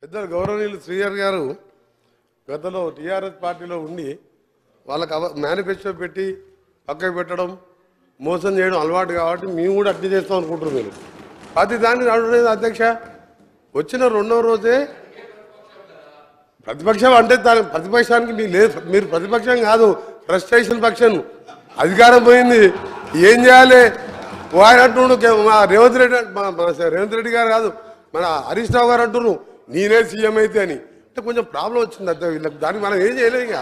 పెద్దలు గౌరవనీయులు శ్రీహర్ గారు గతంలో టీఆర్ఎస్ పార్టీలో ఉండి వాళ్ళకి మేనిఫెస్టో పెట్టి పక్కకు పెట్టడం మోసం చేయడం అలవాటు కాబట్టి మేము కూడా అట్లా చేస్తాం అనుకుంటున్నాం. మీరు ప్రతి దాన్ని అడగలేదు అధ్యక్ష. వచ్చిన రెండవ రోజే ప్రతిపక్షం అంటే దాని ప్రతిపక్షానికి మీరు ప్రతిపక్షం కాదు, ఫ్రస్ట్రేషన్ పక్షం. అధికారం పోయింది, ఏం చేయాలి? ఆయన అంటున్నాడు మా రేవంత్ రెడ్డి గారు కాదు, మన హరీష్ రావు గారు అంటున్నాను నేనే సీఎం అయితే అని. అంటే కొంచెం ప్రాబ్లం వచ్చింది అర్థం వీళ్ళకి. దానికి మనం ఏం చేయలేరు, ఇక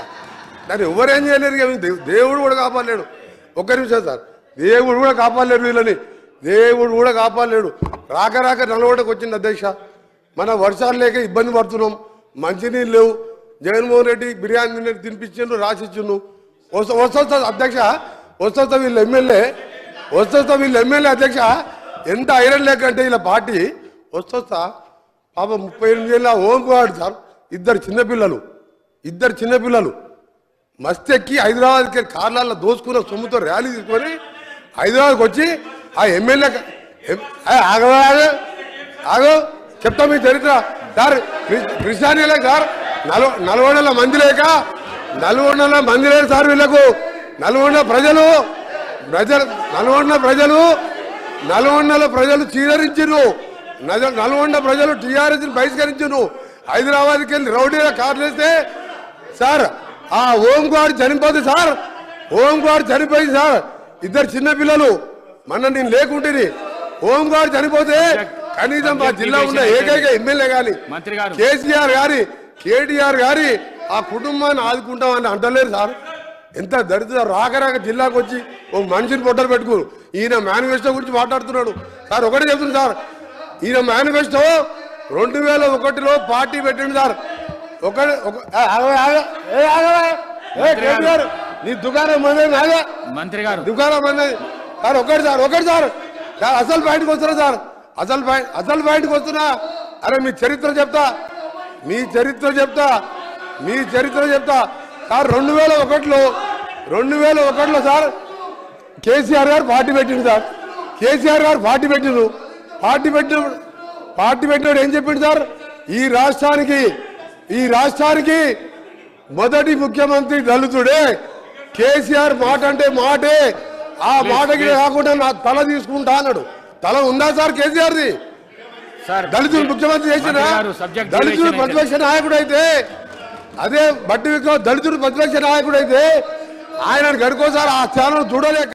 దాన్ని ఎవరేం చేయలేరు. ఇక దేవుడు కూడా కాపాడలేడు. ఒక్క నిమిషం సార్, దేవుడు కూడా కాపాడలేడు వీళ్ళని, దేవుడు కూడా కాపాడలేడు. రాక రాక నలగొండకు వచ్చింది అధ్యక్ష. మన వర్షాలు లేక ఇబ్బంది పడుతున్నాం, మంచినీళ్ళు లేవు. జగన్మోహన్ రెడ్డి బిర్యానీ తినిపించిండు, రాసిచ్చిండు. వస్తా అధ్యక్ష, వస్తా వీళ్ళ ఎమ్మెల్యే అధ్యక్ష. ఎంత ఐరన్ లేక అంటే వీళ్ళ పార్టీ వస్తా పాప 38 ఏళ్ళ ఓంకువాడు సార్. ఇద్దరు చిన్నపిల్లలు మస్తెక్కి హైదరాబాద్కి కార్లలో దోసుకున్న సొమ్ముతో ర్యాలీ తీసుకొని హైదరాబాద్కి వచ్చి ఆ ఎమ్మెల్యే ఆగో చెప్తా మీ చరిత్ర సార్. కృష్ణానీలే సార్, నల్గొండల మంది లేక నల్గొండల మంది లేదు సార్ వీళ్ళకు. నల్గొండ ప్రజలు చీదరించారు. నల్గొండ ప్రజలు టీఆర్ఎస్ బహిష్కరించారు. హైదరాబాద్కి వెళ్ళి రౌడీల కార్లు వేస్తే సార్ ఆ ఓంకువాడు చనిపోతే సార్, ఓంకువాడు చనిపోయింది సార్. ఇద్దరు చిన్నపిల్లలు మొన్న నేను లేకుంటే ఓంకువాడు చనిపోతే కనీసం మా జిల్లా ఉన్న ఏకైక ఎమ్మెల్యే గాని కేటీఆర్ గారి ఆ కుటుంబాన్ని ఆదుకుంటామని అంటలేరు సార్. ఎంత దరిద్ర రాక జిల్లాకు వచ్చి ఒక మనిషిని పొట్టలు పెట్టుకోరు. ఈయన మేనిఫెస్టో గురించి మాట్లాడుతున్నాడు సార్. ఒకటే చెప్తుంది సార్, ఈయన మేనిఫెస్టో 2001లో పార్టీ పెట్టిండు సార్. నీ దుకాణం మంది మంత్రి గారు దుకాణం మంది సార్. ఒకటి సార్ అసలు బయటకు వస్తున్నా సార్, అసలు బయటకు వస్తున్నా. అరే మీ చరిత్ర చెప్తా సార్. 2001లో సార్ కేసీఆర్ గారు పార్టీ పెట్టిండు సార్. పార్టీ పెట్టినప్పుడు ఏం చెప్పిండు సార్? ఈ రాష్ట్రానికి మొదటి ముఖ్యమంత్రి దళితుడే. కేసీఆర్ మాట అంటే మాటే, ఆ మాటకి కాకుండా నా తల తీసుకుంటా అన్నాడు. తల ఉందా సార్ కేసీఆర్ది? దళితుడు ముఖ్యమంత్రి చేసిన దళితుడు ప్రతిపక్ష నాయకుడు అయితే, అదే బట్టి విక్రమ్ దళితుడు ప్రతిపక్ష నాయకుడు అయితే ఆయన గడుకోసారి ఆ స్థానం చూడలేక